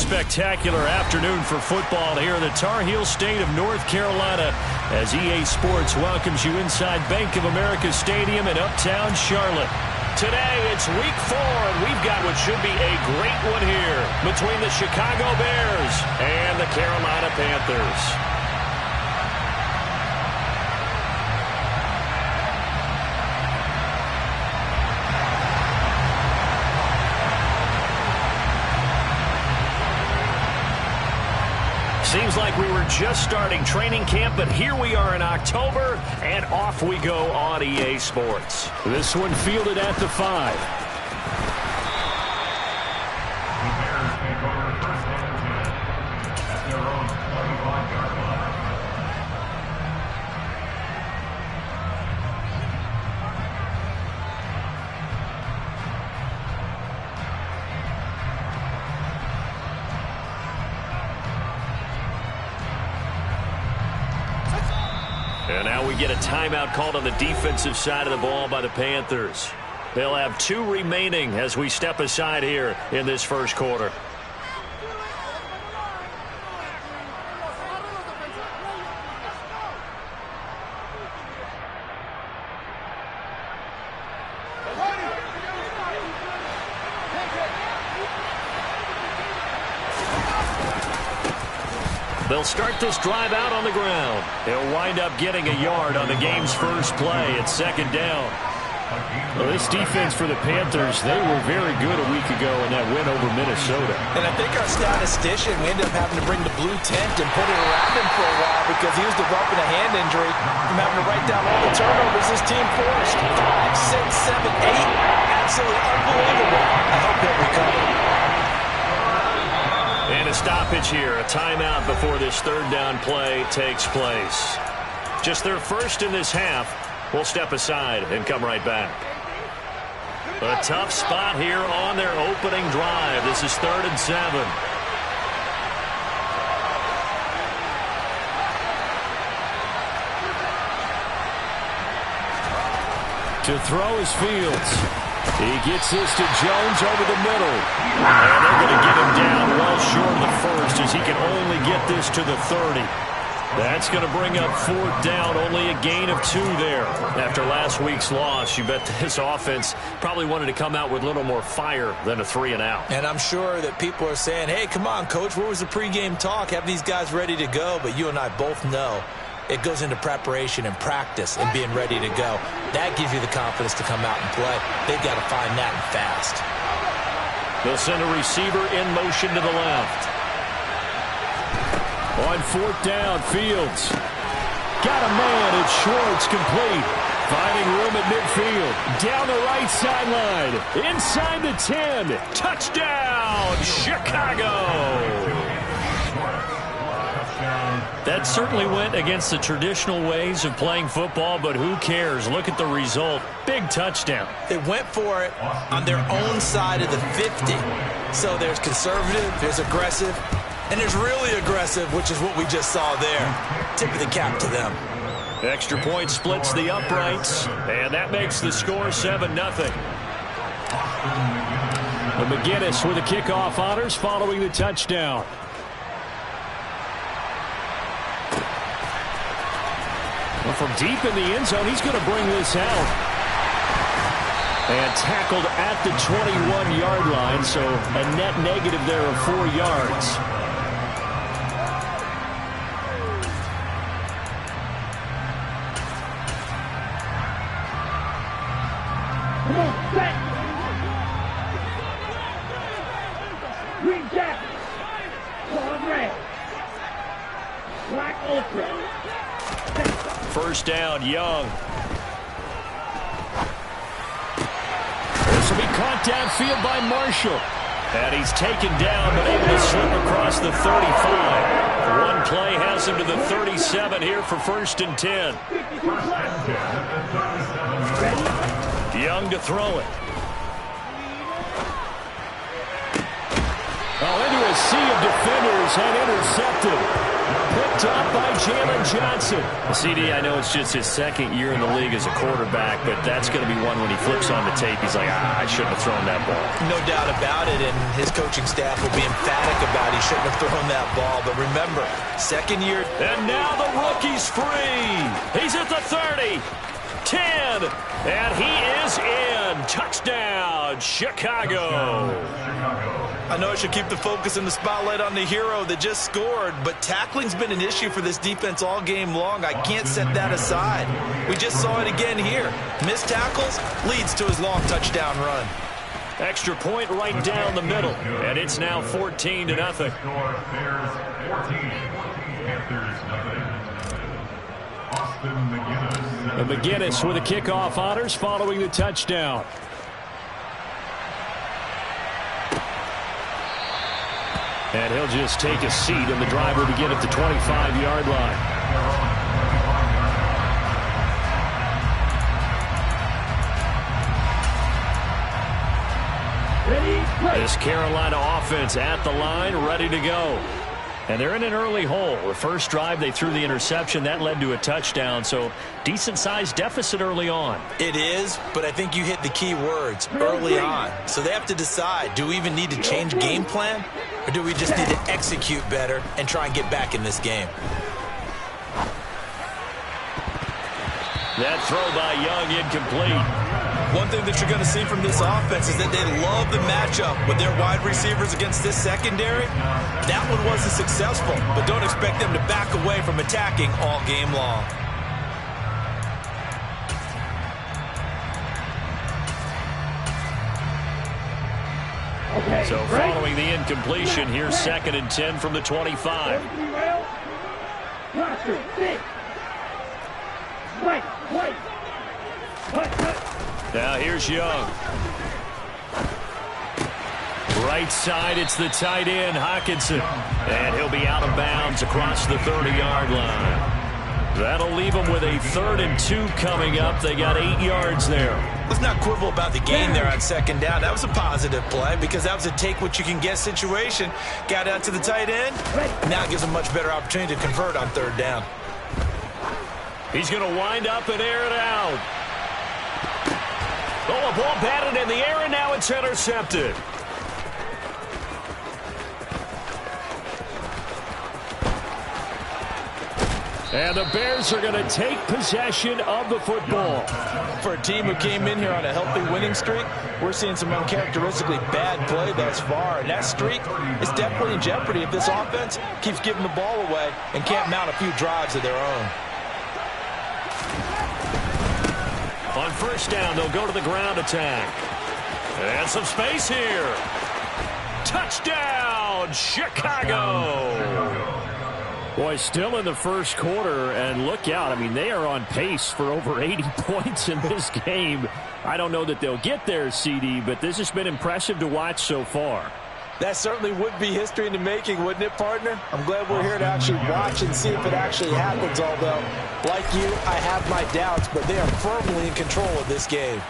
spectacular afternoon for football here in the Tar Heel state of North Carolina as EA Sports welcomes you inside Bank of America Stadium in uptown Charlotte. Today, it's week 4, and we've got what should be a great one here between the Chicago Bears and the Carolina Panthers. Seems like we were just starting training camp, but here we are in October, and off we go on EA Sports. This one fielded at the 5. And now we get a timeout called on the defensive side of the ball by the Panthers. They'll have 2 remaining as we step aside here in this first quarter. They'll start this drive out on the ground. They'll wind up getting a yard on the game's first play. It's second down. Well, this defense for the Panthers, they were very good a week ago in that win over Minnesota. And I think our statistician, we ended up having to bring the blue tent and put it around him for a while because he was developing a hand injury from having to write down all the turnovers this team forced. 5, 6, 7, 8. Absolutely unbelievable. I hope he'll recover. And a stoppage here, a timeout before this third down play takes place. Just their first in this half. We'll step aside and come right back. A tough spot here on their opening drive. This is 3rd and 7. To throw is Fields. He gets this to Jones over the middle. And they're going to get him down well short of the first as he can only get this to the 30. That's going to bring up 4th down, only a gain of 2 there. After last week's loss, you bet this offense probably wanted to come out with a little more fire than a 3-and-out. And I'm sure that people are saying, hey, come on, Coach, where was the pregame talk? Have these guys ready to go? But you and I both know it goes into preparation and practice and being ready to go. That gives you the confidence to come out and play. They've got to find that and fast. They'll send a receiver in motion to the left. On 4th down, Fields. Got a man. It's Schwartz, complete. Finding room at midfield. Down the right sideline. Inside the 10. Touchdown, Chicago. That certainly went against the traditional ways of playing football, but who cares? Look at the result. Big touchdown. They went for it on their own side of the 50. So there's conservative, there's aggressive, and there's really aggressive, which is what we just saw there. Tip of the cap to them. Extra point splits the uprights, and that makes the score 7-0. McGinnis with the kickoff honors following the touchdown. Well, from deep in the end zone, he's going to bring this out. And tackled at the 21-yard line, so a net negative there of 4 yards. Come on, back. Green jacket. Solid red. Black ultra. First down, Young. This will be caught downfield by Marshall. And he's taken down, but able to slip across the 35. One play has him to the 37 here for 1st and 10. Young to throw it. Oh, into a sea of defenders and intercepted. Picked picked up by Jalen Johnson. CD, I know it's just his second year in the league as a quarterback, but that's going to be one when he flips on the tape. He's like, I shouldn't have thrown that ball. No doubt about it, and his coaching staff will be emphatic about he shouldn't have thrown that ball. But remember, second year. And now the rookie's free. He's at the 30. 10, and he is in. Touchdown, Chicago. I know I should keep the focus and the spotlight on the hero that just scored, but tackling's been an issue for this defense all game long. I can't set that aside. We just saw it again here. Missed tackles leads to his long touchdown run. Extra point right down the middle, and it's now 14-0. And McGinnis with the kickoff honors following the touchdown. And he'll just take a seat, and the drive will begin at the 25-yard line. This Carolina offense at the line, ready to go. And they're in an early hole. The first drive, they threw the interception. That led to a touchdown, so decent-sized deficit early on. It is, but I think you hit the key words, early on. So they have to decide, do we even need to change game plan, or do we just need to execute better and try and get back in this game? That throw by Young incomplete. One thing that you're going to see from this offense is that they love the matchup with their wide receivers against this secondary. That one wasn't successful, but don't expect them to back away from attacking all game long. So following the incompletion, here's 2nd and 10 from the 25. Now here's Young. Right side, it's the tight end, Hockenson. And he'll be out of bounds across the 30-yard line. That'll leave them with a 3rd and 2 coming up. They got 8 yards there. Let's not quibble about the gain there on 2nd down. That was a positive play because that was a take-what-you-can-get situation. Got out to the tight end. Now it gives them a much better opportunity to convert on 3rd down. He's going to wind up and air it out. Oh, a ball batted in the air, and now it's intercepted. And the Bears are going to take possession of the football. For a team who came in here on a healthy winning streak, we're seeing some uncharacteristically bad play thus far. And that streak is definitely in jeopardy if this offense keeps giving the ball away and can't mount a few drives of their own. On 1st down, they'll go to the ground attack. And some space here. Touchdown, Chicago! Boy, still in the first quarter, and look out. I mean, they are on pace for over 80 points in this game. I don't know that they'll get there, CD, but this has been impressive to watch so far. That certainly would be history in the making, wouldn't it, partner? I'm glad we're here to actually watch and see if it actually happens, although, like you, I have my doubts, but they are firmly in control of this game.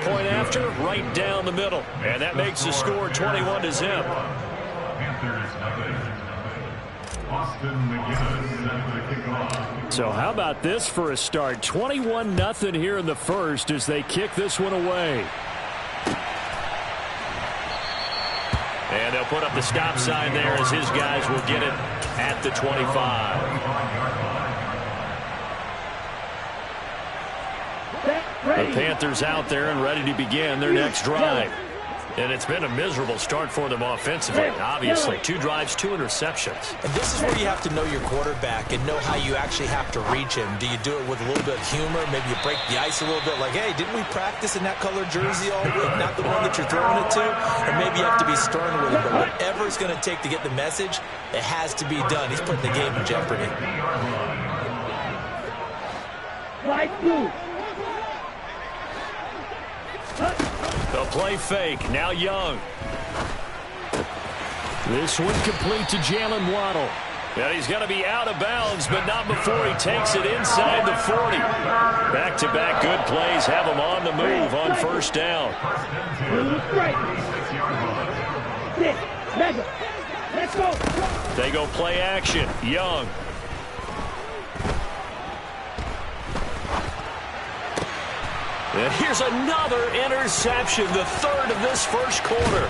Point after, right down the middle. And that makes the score 21-0. So how about this for a start? 21-0 here in the first as they kick this one away. And they'll put up the stop sign there as his guys will get it at the 25. The Panthers out there and ready to begin their next drive. And it's been a miserable start for them offensively, obviously. 2 drives, 2 interceptions. And this is where you have to know your quarterback and know how you actually have to reach him. Do you do it with a little bit of humor? Maybe you break the ice a little bit like, hey, didn't we practice in that colored jersey all week? Not the one that you're throwing it to? Or maybe you have to be stern with it. But whatever it's going to take to get the message, it has to be done. He's putting the game in jeopardy. Right move. The play fake. Now Young. This one complete to Jalen Waddle. And he's going to be out of bounds, but not before he takes it inside the 40. Back-to-back good plays have him on the move on 1st down. They go play action. Young. And here's another interception, the third of this first quarter.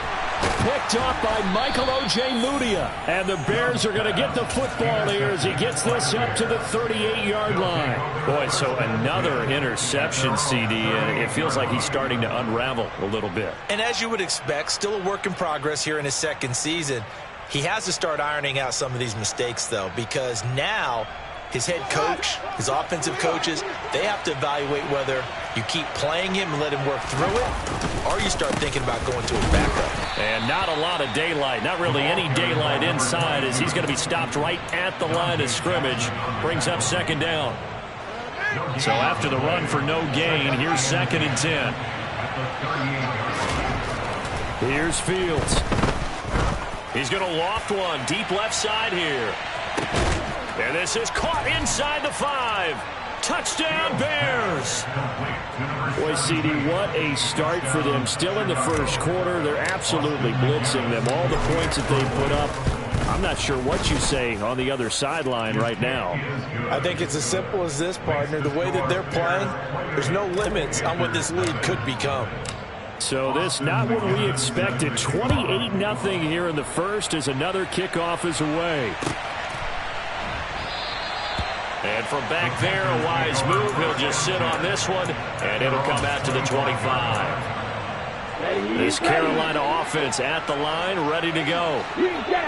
Picked off by Michael O.J. Mudia. And the Bears are going to get the football here as he gets this up to the 38-yard line. Boy, so another interception, CD, and it feels like he's starting to unravel a little bit. And as you would expect, still a work in progress here in his second season. He has to start ironing out some of these mistakes, though, because now his head coach, his offensive coaches, they have to evaluate whether you keep playing him and let him work through it, or you start thinking about going to his backup. And not a lot of daylight, not really any daylight inside, as he's going to be stopped right at the line of scrimmage. Brings up second down. So after the run for no gain, here's 2nd and 10. Here's Fields. He's going to loft one deep left side here. And this is caught inside the 5. Touchdown, Bears. Boy, CD, what a start for them. Still in the first quarter. They're absolutely blitzing them. All the points that they put up. I'm not sure what you say on the other sideline right now. I think it's as simple as this, partner. The way that they're playing, there's no limits on what this lead could become. So this not what we expected. 28-0 here in the first as another kickoff is away. And from back there, a wise move. He'll just sit on this one, and it'll come out to the 25. This Carolina offense at the line, ready to go.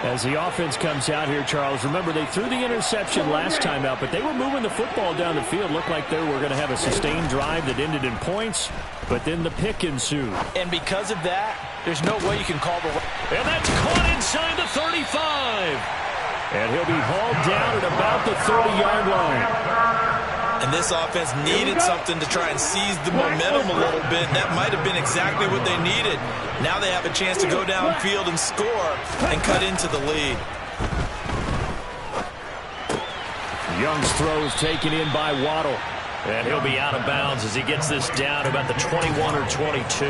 As the offense comes out here, Charles, remember they threw the interception last time out, but they were moving the football down the field. Looked like they were going to have a sustained drive that ended in points, but then the pick ensued. And because of that, there's no way you can call the... And that's caught inside the 35. And he'll be hauled down at about the 30-yard line. And this offense needed something to try and seize the momentum a little bit. That might have been exactly what they needed. Now they have a chance to go downfield and score and cut into the lead. Young's throw is taken in by Waddle. And he'll be out of bounds as he gets this down about the 21 or 22.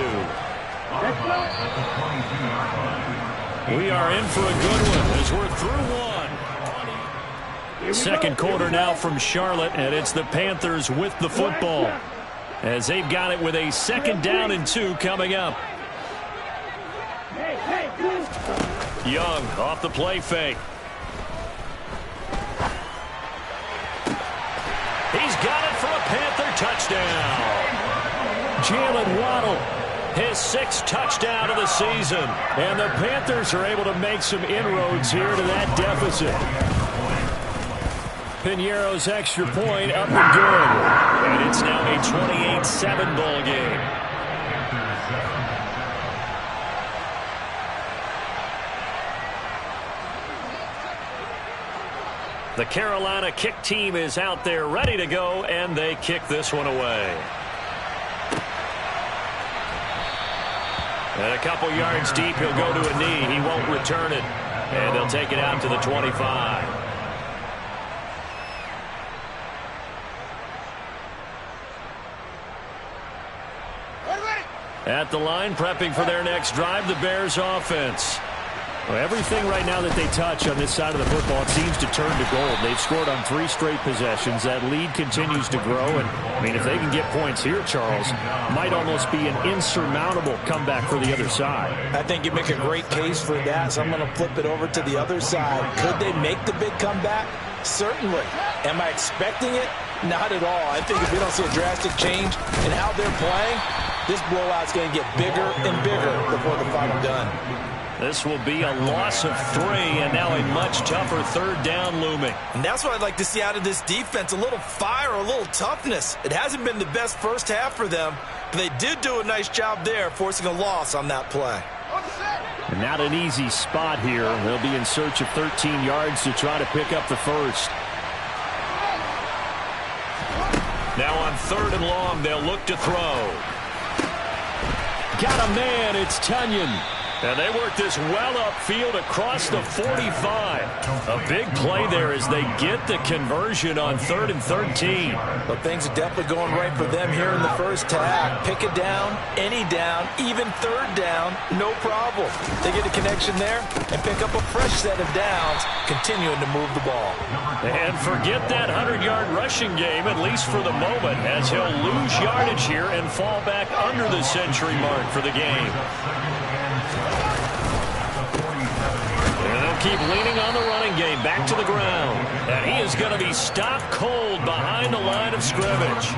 We are in for a good one as we're through one. Second quarter now from Charlotte, and it's the Panthers with the football as they've got it with a 2nd down and 2 coming up. Young off the play fake. He's got it for a Panther touchdown. Jalen Waddle, his 6th touchdown of the season. And the Panthers are able to make some inroads here to that deficit. Piñeiro's extra point up and good. And it's now a 28-7 ball game. The Carolina kick team is out there ready to go, and they kick this one away. And a couple yards deep, he'll go to a knee. He won't return it. And they'll take it out to the 25. At the line, prepping for their next drive, the Bears offense. Well, everything right now that they touch on this side of the football, it seems to turn to gold. They've scored on 3 straight possessions. That lead continues to grow. And, I mean, if they can get points here, Charles, might almost be an insurmountable comeback for the other side. I think you make a great case for that, so I'm going to flip it over to the other side. Could they make the big comeback? Certainly. Am I expecting it? Not at all. I think if we don't see a drastic change in how they're playing, this blowout's going to get bigger and bigger before the final gun. This will be a loss of 3, and now a much tougher 3rd down looming. And that's what I'd like to see out of this defense, a little fire, a little toughness. It hasn't been the best first half for them, but they did do a nice job there, forcing a loss on that play. And not an easy spot here. They'll be in search of 13 yards to try to pick up the first. Now on 3rd and long, they'll look to throw. Got a man, it's Tunyon. And they work this well upfield across the 45. A big play there as they get the conversion on 3rd and 13. But things are definitely going right for them here in the first half. Pick a down, any down, even 3rd down, no problem. They get a connection there and pick up a fresh set of downs, continuing to move the ball. And forget that 100-yard rushing game, at least for the moment, as he'll lose yardage here and fall back under the century mark for the game. And they'll keep leaning on the running game back to the ground. And he is going to be stopped cold behind the line of scrimmage.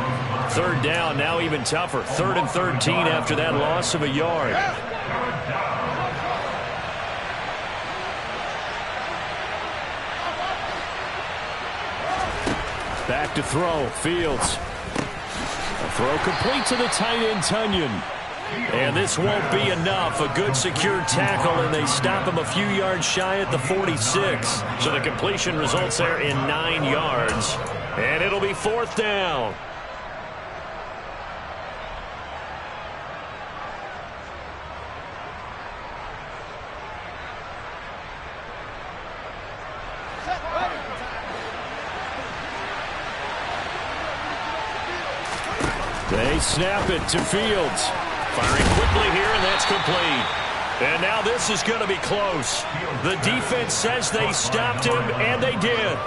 3rd down, now even tougher. 3rd and 13 after that loss of a yard. Back to throw. Fields. A throw complete to the tight end, Tunyon. And this won't be enough. A good secure tackle, and they stop him a few yards shy at the 46. So the completion results there in 9 yards. And it'll be 4th down. They snap it to Fields. Firing quickly here, and that's complete. And now this is going to be close. The defense says they stopped him, and they did.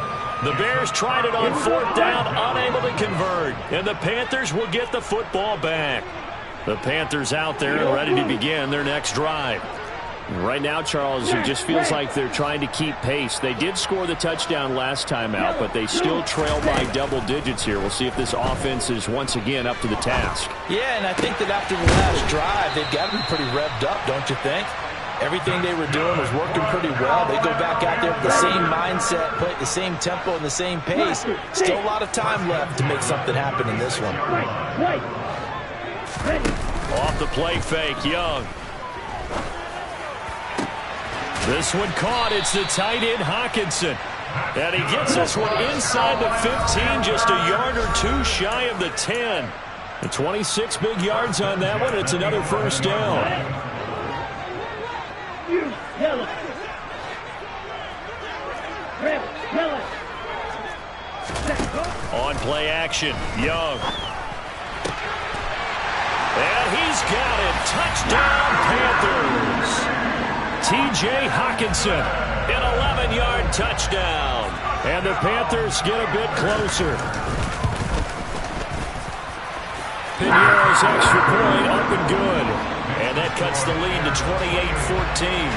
The Bears tried it on 4th down, unable to convert. And the Panthers will get the football back. The Panthers out there and ready to begin their next drive. Right now, Charles, it just feels like they're trying to keep pace. They did score the touchdown last time out, but they still trail by double digits here. We'll see if this offense is once again up to the task. Yeah, and I think that after the last drive, they've got to be pretty revved up, don't you think? Everything they were doing was working pretty well. They go back out there with the same mindset, play at the same tempo and the same pace. Still a lot of time left to make something happen in this one. Off the play fake, Young. This one caught. It's the tight end, Hawkinson. And he gets this one inside the 15, just a yard or two shy of the 10. The 26 big yards on that one. It's another 1st down. On play action, Young. And he's got it. Touchdown, Panthers. T.J. Hawkinson, an 11-yard touchdown. And the Panthers get a bit closer. Piñeiro's extra point up and good. And that cuts the lead to 28-14.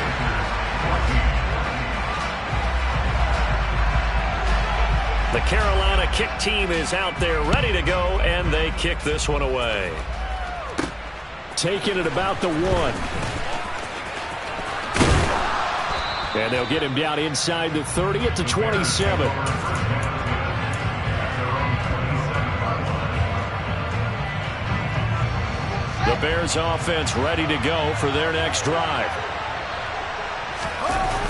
The Carolina kick team is out there ready to go, and they kick this one away. Taking it about the 1. And they'll get him down inside the 30 at the 27. The Bears offense ready to go for their next drive.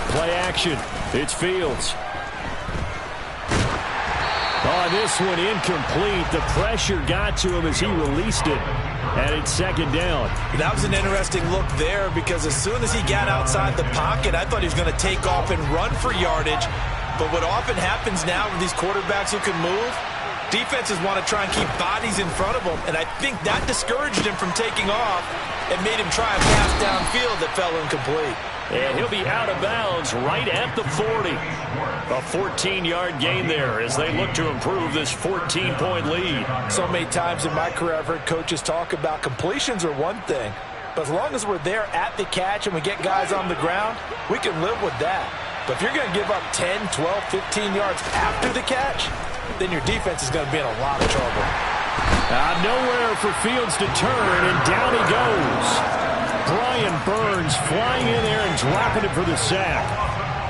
Play action. It's Fields. Oh, this one incomplete. The pressure got to him as he released it. And it's 2nd down. That was an interesting look there because as soon as he got outside the pocket, I thought he was going to take off and run for yardage. But what often happens now with these quarterbacks who can move, defenses want to try and keep bodies in front of them. And I think that discouraged him from taking off and made him try a pass downfield that fell incomplete. And he'll be out of bounds right at the 40. A 14-yard gain there as they look to improve this 14-point lead. So many times in my career I've heard coaches talk about completions are one thing, but as long as we're there at the catch and we get guys on the ground, we can live with that. But if you're going to give up 10, 12, 15 yards after the catch, then your defense is going to be in a lot of trouble. Nowhere for Fields to turn, and down he goes. Brian Burns flying in there and dropping it for the sack.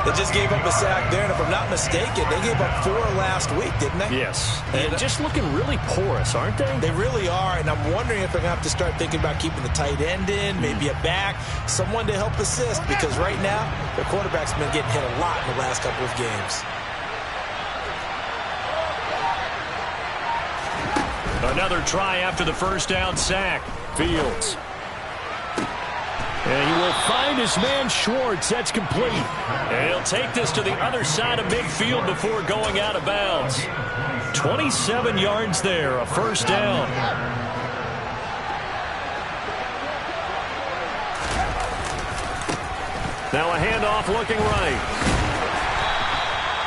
They just gave up a sack there, and if I'm not mistaken, they gave up 4 last week, didn't they? Yes. And just looking really porous, aren't they? They really are, and I'm wondering if they're going to have to start thinking about keeping the tight end in, maybe a back, someone to help assist, because right now, their quarterback's been getting hit a lot in the last couple of games. Another try after the first down sack. Fields. And he will find his man Schwartz. That's complete. And he'll take this to the other side of midfield before going out of bounds. 27 yards there, a first down. Now a handoff looking right.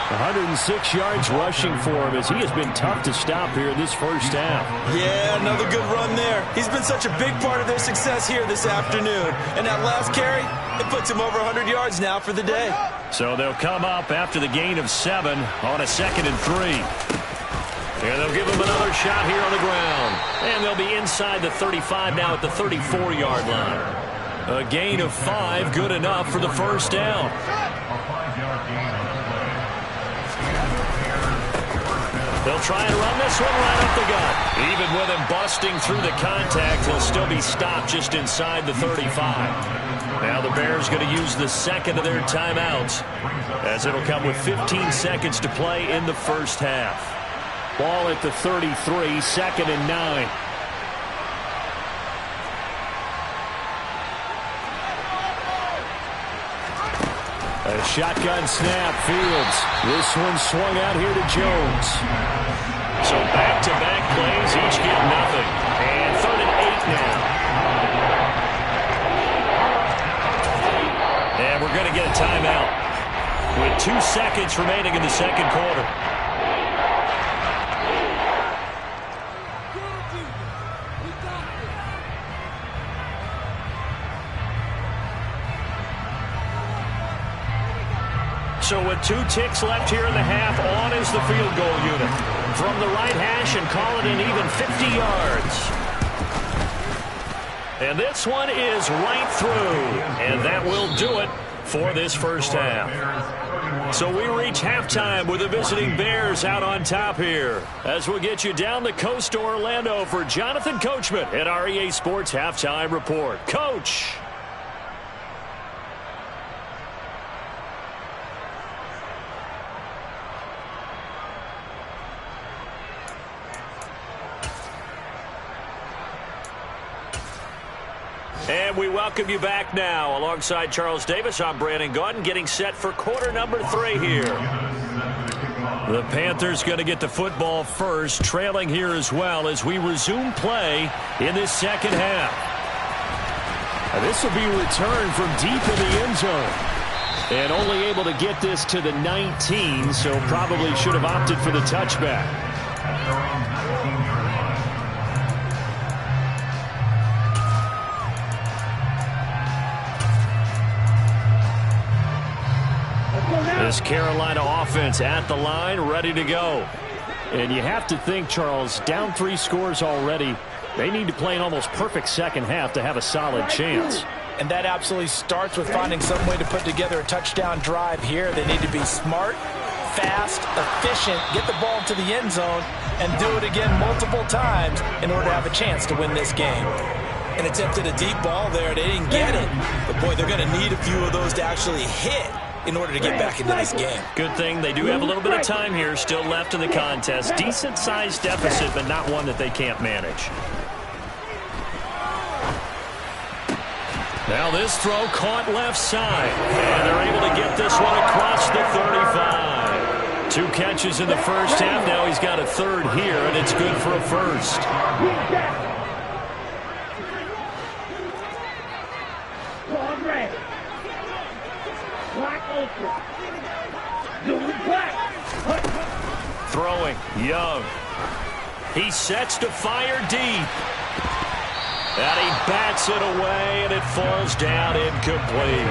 106 yards rushing for him as he has been tough to stop here in this first half. Yeah, another good run there. He's been such a big part of their success here this afternoon. And that last carry, it puts him over 100 yards now for the day. So they'll come up after the gain of 7 on a 2nd and 3. And they'll give him another shot here on the ground. And they'll be inside the 35 now at the 34-yard line. A gain of 5, good enough for the first down. They'll try and run this one right up the gut. Even with him busting through the contact, he'll still be stopped just inside the 35. Now the Bears going to use the second of their timeouts, as it'll come with 15 seconds to play in the first half. Ball at the 33, 2nd and 9. A shotgun snap, Fields. This one swung out here to Jones. So back-to-back plays, each get nothing. And 3rd and 8 now. And we're going to get a timeout with 2 seconds remaining in the second quarter. So with 2 ticks left here in the half, on is the field goal unit. From the right hash and call it an even 50 yards. And this one is right through. And that will do it for this first half. So we reach halftime with the visiting Bears out on top here. As we'll get you down the coast to Orlando for Jonathan Coachman at our EA Sports Halftime Report. Coach. And we welcome you back now. Alongside Charles Davis, I'm Brandon Gaudin, getting set for quarter number 3 here. The Panthers going to get the football first, trailing here as well as we resume play in this second half. And this will be returned from deep in the end zone. And only able to get this to the 19, so probably should have opted for the touchback. This Carolina offense at the line, ready to go. And you have to think, Charles, down 3 scores already. They need to play an almost perfect second half to have a solid chance. And that absolutely starts with finding some way to put together a touchdown drive here. They need to be smart, fast, efficient, get the ball to the end zone, and do it again multiple times in order to have a chance to win this game. And attempted a deep ball there. They didn't get it. But, boy, they're going to need a few of those to actually hit in order to get back into this game. Good thing they do have a little bit of time here still left in the contest. Decent-sized deficit, but not one that they can't manage. Now this throw caught left side. And they're able to get this one across the 35. 2 catches in the first half. Now he's got a 3rd here, and it's good for a first. Throwing, Young. He sets to fire deep. And he bats it away, and it falls down incomplete.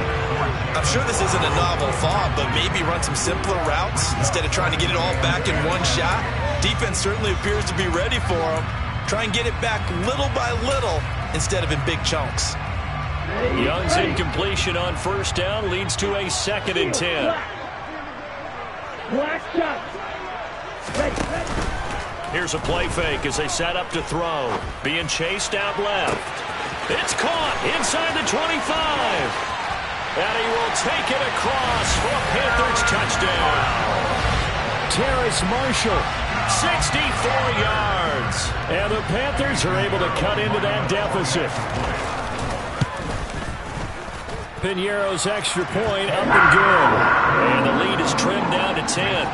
I'm sure this isn't a novel thought, but maybe run some simpler routes instead of trying to get it all back in one shot. Defense certainly appears to be ready for him. Try and get it back little by little instead of in big chunks. Young's incompletion on first down leads to a 2nd and 10. Here's a play fake as they set up to throw. Being chased out left. It's caught inside the 25. And he will take it across for a Panthers touchdown. Terrace Marshall, 64 yards. And the Panthers are able to cut into that deficit. Piñeiro's extra point up and good. And the lead is trimmed down to 10.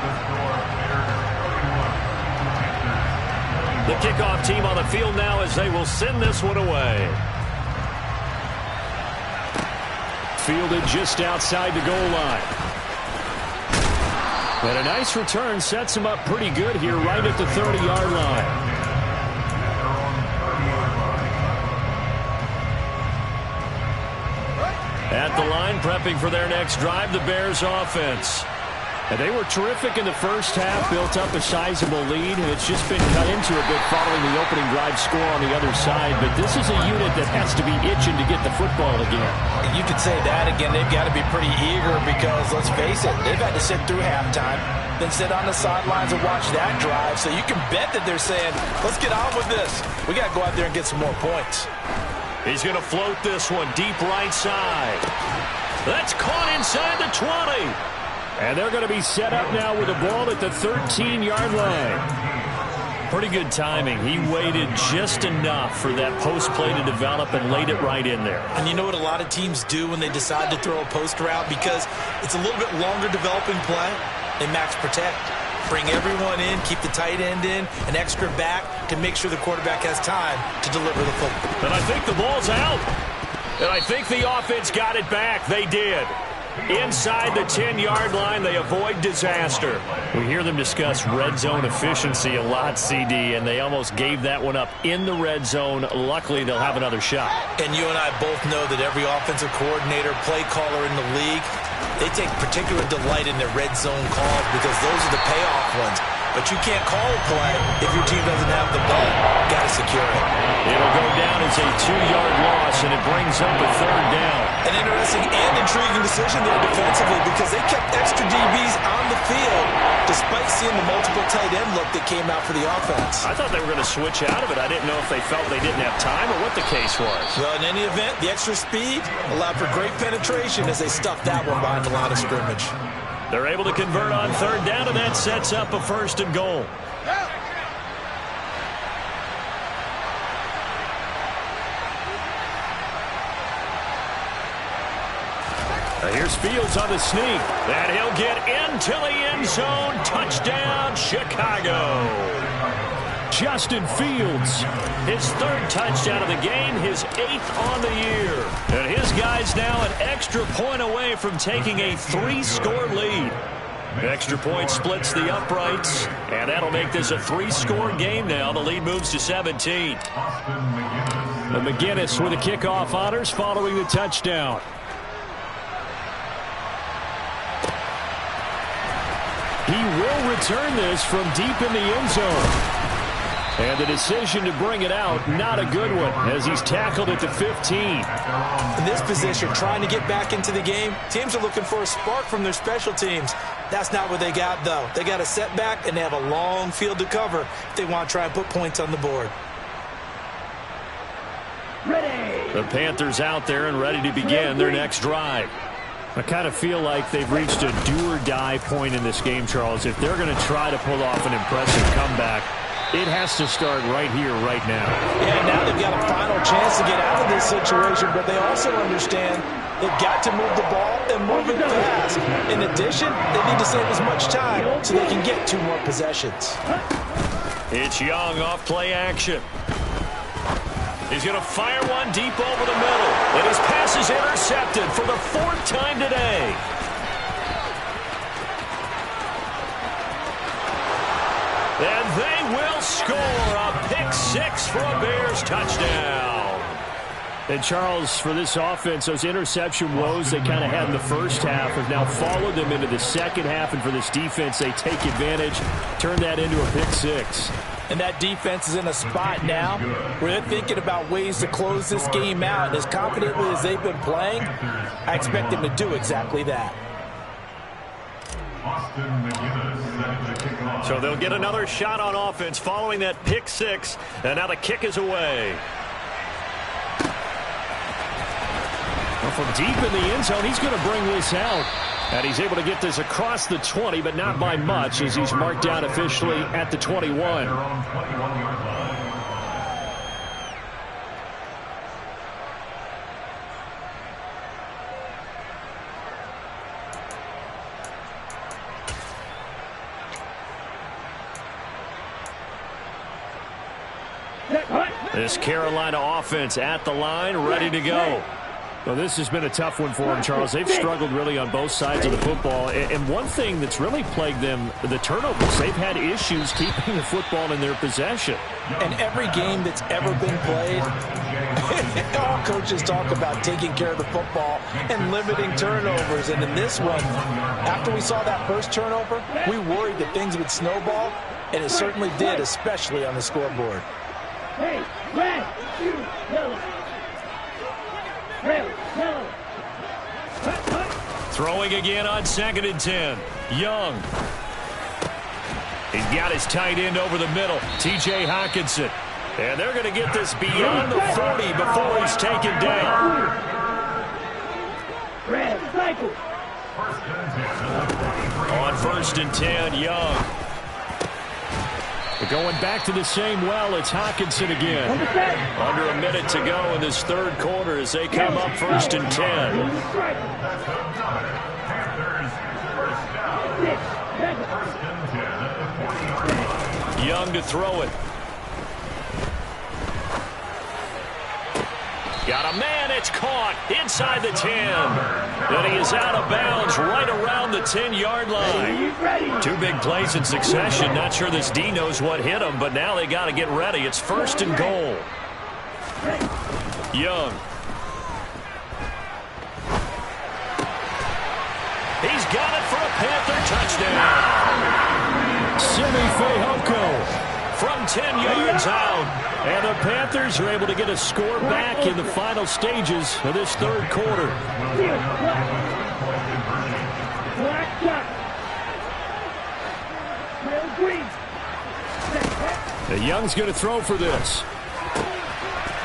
The kickoff team on the field now as they will send this one away. Fielded just outside the goal line. And a nice return sets him up pretty good here right at the 30-yard line. At the line, prepping for their next drive, the Bears offense. And they were terrific in the first half, built up a sizable lead, and it's just been cut into a bit following the opening drive score on the other side. But this is a unit that has to be itching to get the football again. You could say that again. They've got to be pretty eager because, let's face it, they've had to sit through halftime, then sit on the sidelines and watch that drive. So you can bet that they're saying, let's get on with this. We got to go out there and get some more points. He's going to float this one deep right side. That's caught inside the 20. And they're going to be set up now with the ball at the 13-yard line. Pretty good timing. He waited just enough for that post play to develop and laid it right in there. And you know what a lot of teams do when they decide to throw a post route? Because it's a little bit longer developing play. They max protect. Bring everyone in, keep the tight end in, an extra back to make sure the quarterback has time to deliver the football. And I think the ball's out. And I think the offense got it back. They did. Inside the 10-yard line, they avoid disaster. We hear them discuss red zone efficiency a lot, CD, and they almost gave that one up in the red zone. Luckily, they'll have another shot. And you and I both know that every offensive coordinator, play caller in the league, they take particular delight in their red zone calls because those are the payoff ones. But you can't call a play if your team doesn't have the ball. Got to secure it. It'll go down as a 2-yard loss, and it brings up a third down. An interesting and intriguing decision there defensively because they kept extra DBs on the field despite seeing the multiple tight end look that came out for the offense. I thought they were going to switch out of it. I didn't know if they felt they didn't have time or what the case was. Well, in any event, the extra speed allowed for great penetration as they stuffed that one behind the line of scrimmage. They're able to convert on third down, and that sets up a first and goal. Now here's Fields on the sneak, and he'll get into the end zone. Touchdown, Chicago. Justin Fields, his third touchdown of the game, his 8th on the year. And his guys now an extra point away from taking a 3-score lead. Extra point splits the uprights, and that'll make this a 3-score game now. The lead moves to 17. And McGinnis with the kickoff honors following the touchdown. He will return this from deep in the end zone. And the decision to bring it out, not a good one, as he's tackled at the 15. In this position, trying to get back into the game, teams are looking for a spark from their special teams. That's not what they got, though. They got a setback, and they have a long field to cover if they want to try and put points on the board. Ready. The Panthers out there and ready to begin their next drive. I kind of feel like they've reached a do-or-die point in this game, Charles. If they're going to try to pull off an impressive comeback, it has to start right here, right now. Yeah, now they've got a final chance to get out of this situation, but they also understand they've got to move the ball and move it fast. In addition, they need to save as much time so they can get 2 more possessions. It's Young off play action. He's going to fire one deep over the middle, and his pass is intercepted for the 4th time today. And they will score a pick-6 for a Bears touchdown. And, Charles, for this offense, those interception woes they kind of had in the first half have now followed them into the second half. And for this defense, they take advantage, turn that into a pick-6. And that defense is in a spot now where they're thinking about ways to close this game out. And as confidently as they've been playing, I expect them to do exactly that. So they'll get another shot on offense following that pick-6, and now the kick is away. Well, from deep in the end zone, he's going to bring this out. And he's able to get this across the 20, but not by much, as he's marked down officially at the 21. This Carolina offense at the line, ready to go. Well, this has been a tough one for them, Charles. They've struggled really on both sides of the football. And one thing that's really plagued them, the turnovers. They've had issues keeping the football in their possession. And every game that's ever been played, all coaches talk about taking care of the football and limiting turnovers. And in this one, after we saw that first turnover, we worried that things would snowball, and it certainly did, especially on the scoreboard. Hey, red, shoot, yellow. Red, yellow. Throwing again on 2nd and 10. Young. He's got his tight end over the middle, T.J. Hockenson. And they're going to get this beyond the 40 before he's taken down. Red, cycle. On 1st and 10, Young. Going back to the same well, it's Hockenson again. Under a minute to go in this third quarter as they come up 1st and 10. Young to throw it. Got a man, it's caught inside the 10. And he is out of bounds right around the 10-yard line. 2 big plays in succession. Not sure this D knows what hit him, but now they got to get ready. It's 1st and goal. Young. He's got it for a Panther touchdown. Simi Fehoko from 10 yards out. And the Panthers are able to get a score back in the final stages of this third quarter. The Young's going to throw for this.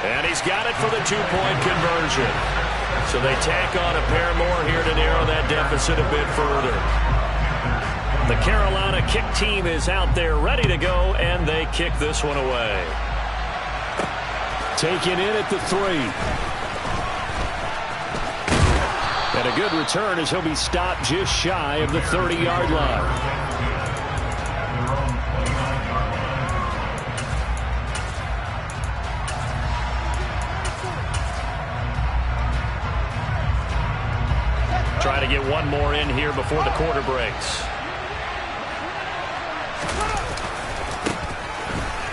And he's got it for the 2-point conversion. So they tack on a pair more here to narrow that deficit a bit further. The Carolina kick team is out there ready to go, and they kick this one away. Taken in at the 3. And a good return as he'll be stopped just shy of the 30-yard line. Try to get one more in here before the quarter breaks.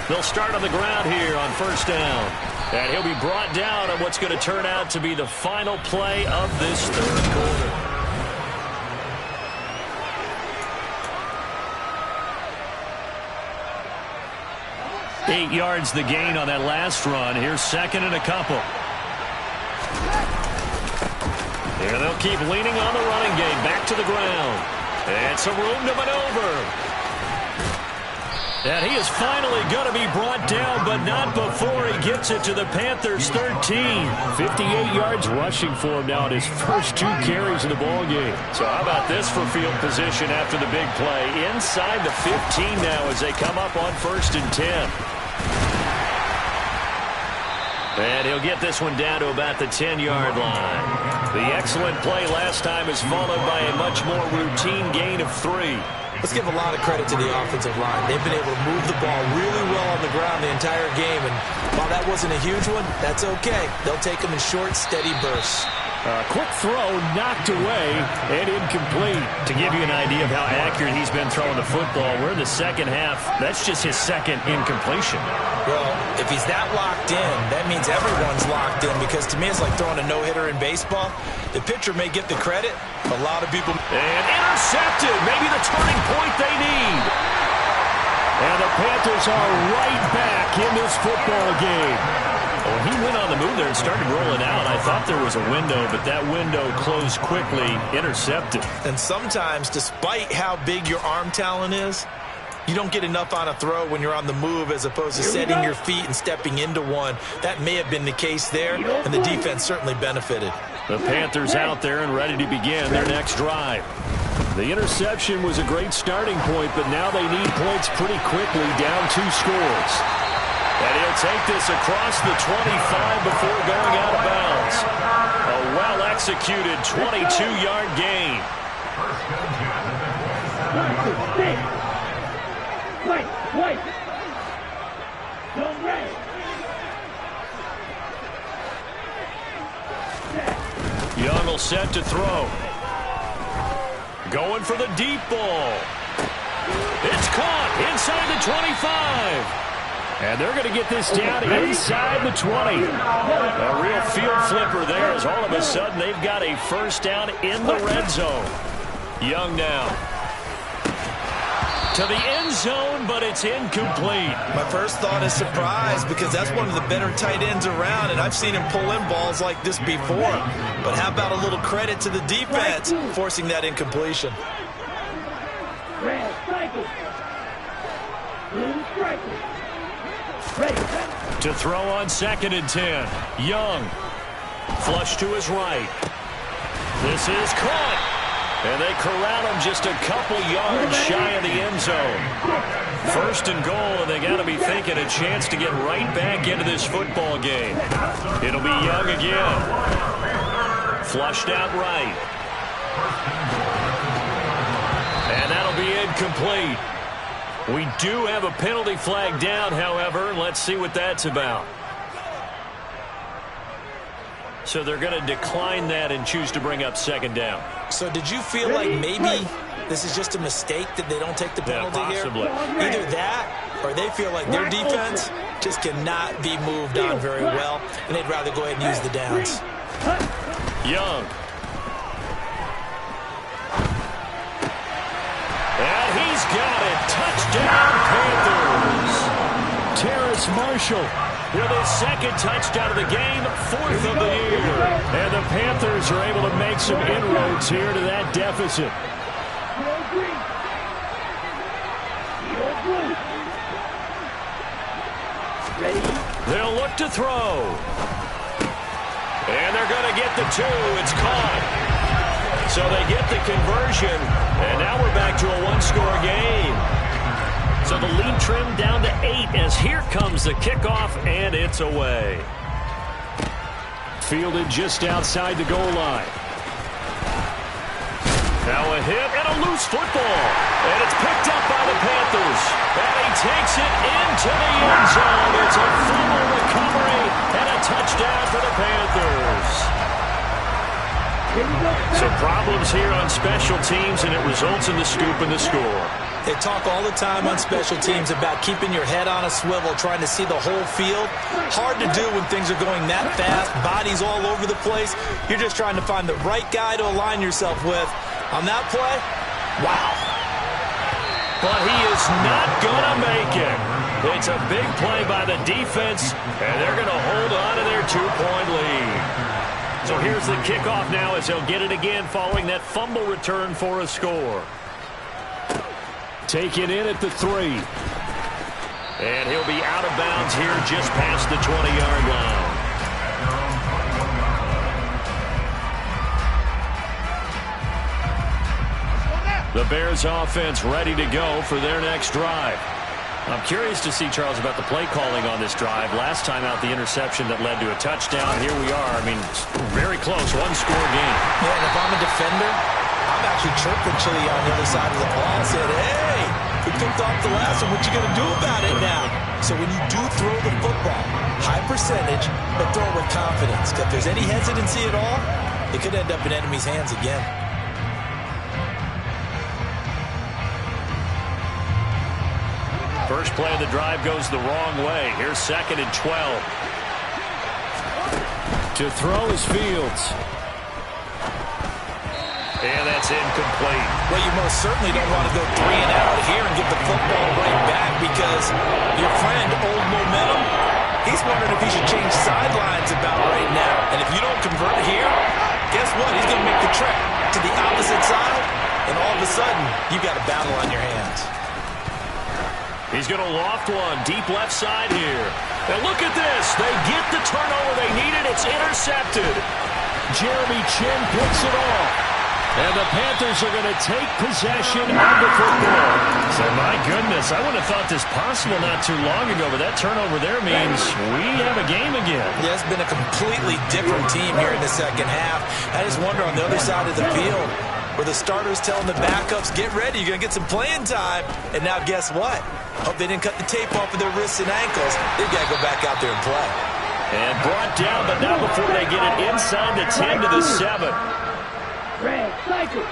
They'll start on the ground here on 1st down. And he'll be brought down on what's going to turn out to be the final play of this third quarter. Eight yards the gain on that last run. Here's 2nd and a couple. And they'll keep leaning on the running game. Back to the ground. And some room to maneuver. And he is finally going to be brought down, but not before he gets it to the Panthers' 13. 58 yards rushing for him now in his first 2 carries in the ballgame. So how about this for field position after the big play? Inside the 15 now as they come up on 1st and 10. And he'll get this one down to about the 10-yard line. The excellent play last time is followed by a much more routine gain of 3. Let's give a lot of credit to the offensive line. They've been able to move the ball really well on the ground the entire game. And while that wasn't a huge one, that's okay. They'll take them in short, steady bursts. Quick throw knocked away and incomplete. To give you an idea of how accurate he's been throwing the football, we're in the second half. That's just his 2nd incompletion. Well, if he's that locked in, that means everyone's locked in, because to me it's like throwing a no-hitter in baseball. The pitcher may get the credit. A lot of people... And intercepted. Maybe the turning point they need. And the Panthers are right back in this football game. Oh, he went on the move there and started rolling out. I thought there was a window, but that window closed quickly. Intercepted. And sometimes, despite how big your arm talent is, you don't get enough on a throw when you're on the move as opposed to setting your feet and stepping into one. That may have been the case there, and the defense certainly benefited. The Panthers out there and ready to begin their next drive. The interception was a great starting point, but now they need points pretty quickly, down 2 scores. And he'll take this across the 25 before going out of bounds. A well-executed 22-yard gain. He'll set to throw. Going for the deep ball. It's caught inside the 25. And they're going to get this down inside the 20. A real field flipper there as all of a sudden they've got a first down in the red zone. Young now. To the end zone, but it's incomplete. My first thought is surprise because that's one of the better tight ends around, and I've seen him pull in balls like this before. But how about a little credit to the defense forcing that incompletion? Red cycle. Blue striker. Ready. To throw on 2nd and 10. Young. Flush to his right. This is caught. And they corral him just a couple yards shy of the end zone. 1st and goal, and they got to be thinking a chance to get right back into this football game. It'll be Young again. Flushed out right. And that'll be incomplete. We do have a penalty flag down, however. Let's see what that's about. So they're going to decline that and choose to bring up 2nd down. So did you feel like maybe this is just a mistake that they don't take the penalty possibly here? Either that or they feel like their defense just cannot be moved on very well, and they'd rather go ahead and use the downs. Young. And he's got it. Touchdown, Panthers. Terrace Marshall with his 2nd touchdown of the game, 4th of the year. And the Panthers are able to make some inroads here to that deficit. They'll look to throw. And they're going to get the 2. It's caught. So they get the conversion. And now we're back to a 1-score game. So the lead trimmed down to 8 as here comes the kickoff, and it's away. Fielded just outside the goal line. Now a hit and a loose football. And it's picked up by the Panthers. And he takes it into the end zone. It's a fumble recovery and a touchdown for the Panthers. So problems here on special teams, and it results in the scoop and the score. They talk all the time on special teams about keeping your head on a swivel, trying to see the whole field. Hard to do when things are going that fast, bodies all over the place. You're just trying to find the right guy to align yourself with. On that play, wow. But he is not going to make it. It's a big play by the defense, and they're going to hold on to their 2-point lead. So here's the kickoff now as they'll get it again following that fumble return for a score. Taken in at the 3. And he'll be out of bounds here just past the 20-yard line. The Bears offense ready to go for their next drive. I'm curious to see, Charles, about the play calling on this drive. Last time out, the interception that led to a touchdown. Here we are. I mean, very close, 1-score game. Yeah, and if I'm a defender, I'm actually chirping Chili on the other side of the ball and said, hey, we picked off the last one. What you going to do about it now? So when you do throw the football, high percentage, but throw it with confidence. If there's any hesitancy at all, it could end up in enemy's hands again. First play of the drive goes the wrong way. Here's 2nd and 12. To throw is Fields. And that's incomplete. Well, you most certainly don't want to go 3 and out here and get the football right back because your friend, Old Momentum, he's wondering if he should change sidelines about right now. And if you don't convert here, guess what? He's going to make the trek to the opposite side, and all of a sudden, you got a battle on your hands. He's going to loft one deep left side here. And look at this. They get the turnover they needed. It's intercepted. Jeremy Chin picks it off. And the Panthers are going to take possession of the football. So, my goodness, I wouldn't have thought this possible not too long ago, but that turnover there means we have a game again. Yeah, it's been a completely different team here in the second half. I just wonder on the other side of the field, where the starters telling the backups, get ready, you're going to get some playing time. And now guess what? Hope they didn't cut the tape off of their wrists and ankles. They've got to go back out there and play. And brought down, but not before they get it inside the 10 to the 7. Red, cycle.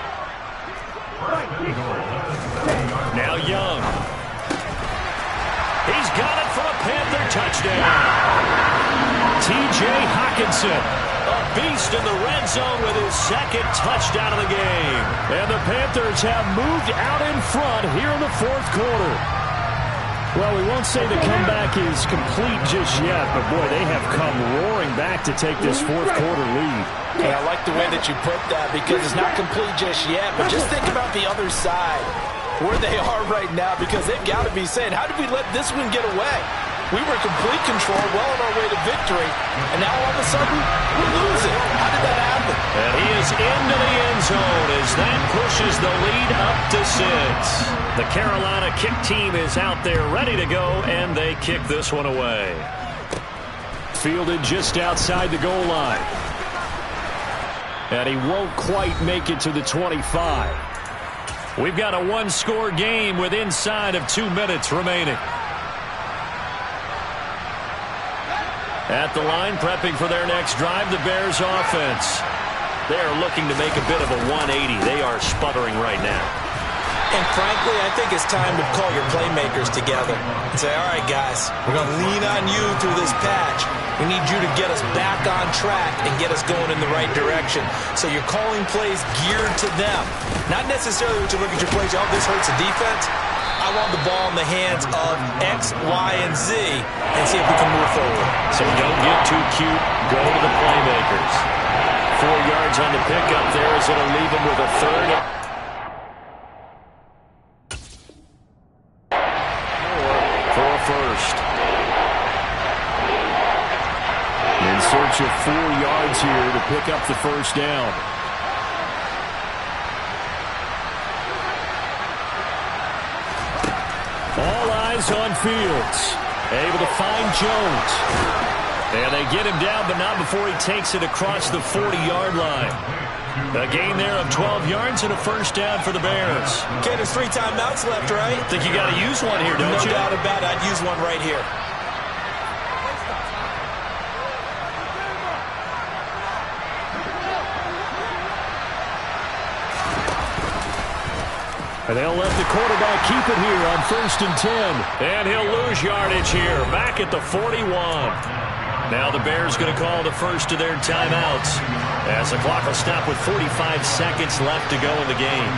Now Young. He's got it for a Panther touchdown. T.J. Hockenson, a beast in the red zone with his second touchdown of the game. And the Panthers have moved out in front here in the fourth quarter. Well, we won't say the comeback is complete just yet, but boy, they have come roaring back to take this fourth quarter lead. And I like the way that you put that because it's not complete just yet, but just think about the other side, where they are right now, because they've got to be saying, how did we let this one get away? We were in complete control, well on our way to victory, and now all of a sudden, we're losing. How did that happen? And he is into the end zone as that pushes the lead up to 6. The Carolina kick team is out there ready to go, and they kick this one away. Fielded just outside the goal line. And he won't quite make it to the 25. We've got a one-score game with inside of 2 minutes remaining. At the line, prepping for their next drive, the Bears offense. They are looking to make a bit of a 180. They are sputtering right now. And frankly, I think it's time to call your playmakers together and say, all right, guys, we're going to lean on you through this patch. We need you to get us back on track and get us going in the right direction. So you're calling plays geared to them. Not necessarily when you look at your plays, oh, this hurts the defense. I want the ball in the hands of X, Y, and Z and see if we can move forward. So don't get too cute. Go to the playmakers. 4 yards on the pickup there as it'll leave him with a third. For a first. In search of 4 yards here to pick up the first down. All eyes on Fields. Able to find Jones. And they get him down, but not before he takes it across the 40-yard line. A gain there of 12 yards and a first down for the Bears. Okay, there's 3 timeouts left, right? I think you got to use one here, don't you? No doubt about it. I'd use one right here. And they'll let the quarterback keep it here on 1st and 10. And he'll lose yardage here, back at the 41. Now the Bears going to call the first of their timeouts as the clock will stop with 45 seconds left to go in the game.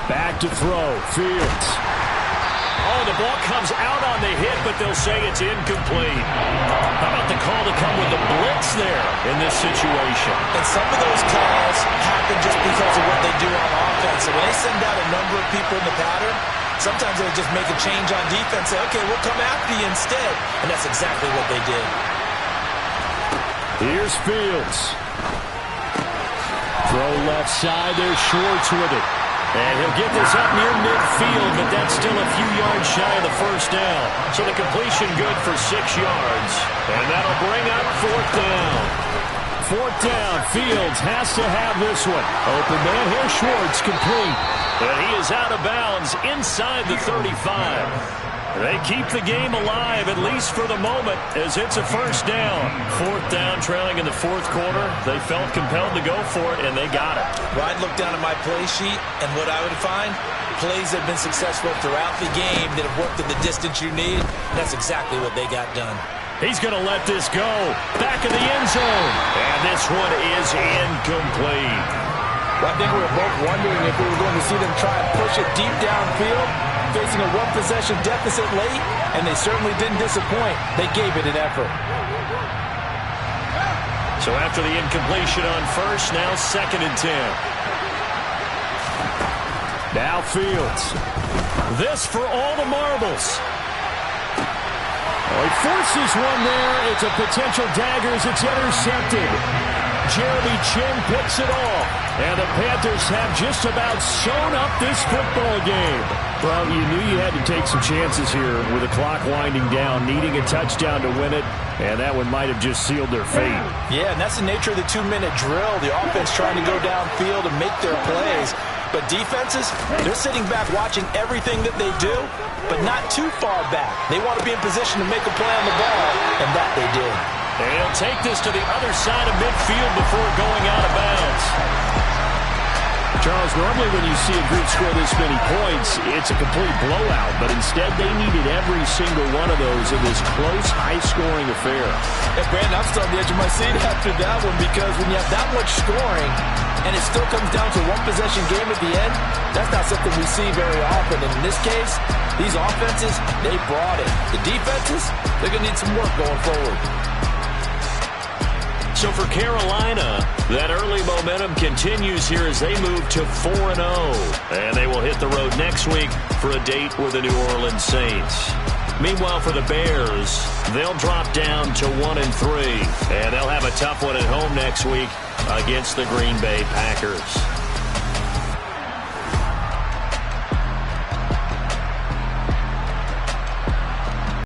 Back to throw, Fields. Oh, the ball comes out on the hit, but they'll say it's incomplete. How about the call to come with the blitz there in this situation? And some of those calls happen just because of what they do on offense. So when they send out a number of people in the pattern, sometimes they'll just make a change on defense, say, okay, we'll come after you instead. And that's exactly what they did. Here's Fields. Throw left side, there's Schwartz with it. And he'll get this up near midfield, but that's still a few yards shy of the first down. So the completion good for 6 yards. And that'll bring up 4th down. 4th down, Fields has to have this one. Open man, here's Schwartz, complete. And he is out of bounds inside the 35. They keep the game alive, at least for the moment, as it's a first down. 4th down, trailing in the 4th quarter. They felt compelled to go for it, and they got it. Well, I'd look down at my play sheet, and what I would find, plays that have been successful throughout the game that have worked in the distance you need. And that's exactly what they got done. He's going to let this go. Back in the end zone. And this one is incomplete. Well, I think we were both wondering if we were going to see them try and push it deep downfield, facing a one-possession deficit late, and they certainly didn't disappoint. They gave it an effort. So after the incompletion on first, now 2nd and 10. Now Fields. This for all the marbles. Oh, he forces one there. It's a potential dagger as it's intercepted. Jeremy Chin picks it off. And the Panthers have just about sewn up this football game. Well, you knew you had to take some chances here with the clock winding down, needing a touchdown to win it, and that one might have just sealed their fate. Yeah, and that's the nature of the 2-minute drill. The offense trying to go downfield and make their plays. But defenses, they're sitting back watching everything that they do, but not too far back. They want to be in position to make a play on the ball, and that they did. And he'll take this to the other side of midfield before going out of bounds. Charles, normally when you see a group score this many points, it's a complete blowout. But instead, they needed every single one of those in this close, high-scoring affair. And Brandon, I'm still on the edge of my seat after that one because when you have that much scoring and it still comes down to one-possession game at the end, that's not something we see very often. And in this case, these offenses, they brought it. The defenses, they're going to need some work going forward. So for Carolina, that early momentum continues here as they move to 4-0. And they will hit the road next week for a date with the New Orleans Saints. Meanwhile, for the Bears, they'll drop down to 1-3. And they'll have a tough one at home next week against the Green Bay Packers.